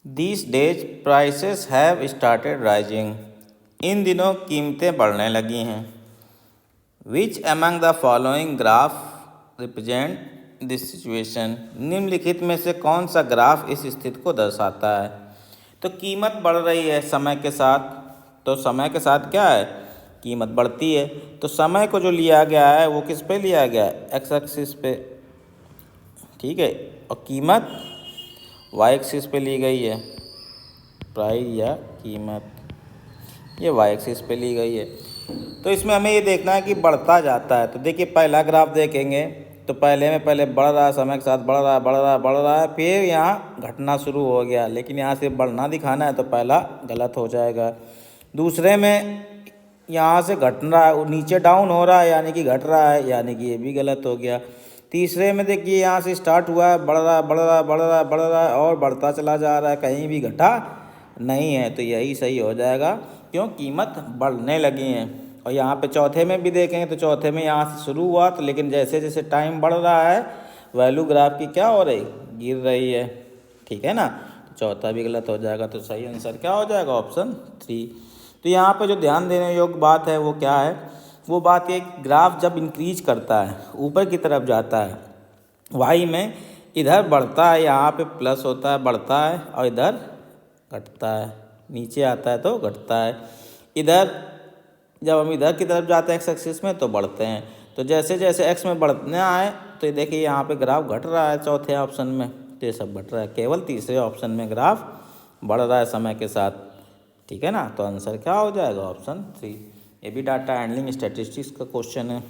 These days prices have started rising. इन दिनों कीमतें बढ़ने लगी हैं. Which among the following graph represent this situation? निम्नलिखित में से कौन सा ग्राफ इस स्थिति को दर्शाता है? तो कीमत बढ़ रही है समय के साथ. तो समय के साथ क्या है? कीमत बढ़ती है. तो समय को जो लिया गया है वो किस पे लिया गया है? एक्स एक्सिस पे. ठीक है. और कीमत वाई एक्सिस पे ली गई है. प्राइस या कीमत ये वाई एक्सिस पे ली गई है. तो इसमें हमें ये देखना है कि बढ़ता जाता है. तो देखिए पहला ग्राफ देखेंगे तो पहले बढ़ रहा है, समय के साथ बढ़ रहा है, फिर यहाँ घटना शुरू हो गया. लेकिन यहाँ से बढ़ना दिखाना है तो पहला गलत हो जाएगा. दूसरे में यहाँ से घट रहा है, नीचे डाउन हो रहा है यानी कि घट रहा है, यानी कि ये भी गलत हो गया. तीसरे में देखिए यहाँ से स्टार्ट हुआ है, बढ़ रहा है और बढ़ता चला जा रहा है, कहीं भी घटा नहीं है. तो यही सही हो जाएगा क्यों? कीमत बढ़ने लगी हैं. और यहाँ पे चौथे में भी देखेंगे तो चौथे में यहाँ से शुरू हुआ तो लेकिन जैसे जैसे टाइम बढ़ रहा है वैल्यू ग्राफ की क्या हो रही? गिर रही है. ठीक है ना. तो चौथा भी गलत हो जाएगा. तो सही आंसर क्या हो जाएगा? ऑप्शन 3. तो यहाँ पे जो ध्यान देने योग्य बात है वो क्या है? वो बात ये ग्राफ जब इंक्रीज करता है, ऊपर की तरफ जाता है, वाई में इधर बढ़ता है, यहाँ पे प्लस होता है, बढ़ता है, और इधर घटता है, नीचे आता है तो घटता है. इधर जब हम इधर की तरफ जाते हैं एक्स एक्सिस में तो बढ़ते हैं. तो जैसे जैसे एक्स में बढ़ने आए तो देखिए यहाँ पे ग्राफ घट रहा है चौथे ऑप्शन में. तो ये सब घट रहा है. केवल तीसरे ऑप्शन में ग्राफ बढ़ रहा है समय के साथ. ठीक है ना. तो आंसर क्या हो जाएगा? ऑप्शन 3. ये भी डाटा हैंडलिंग स्टैटिस्टिक्स का क्वेश्चन है.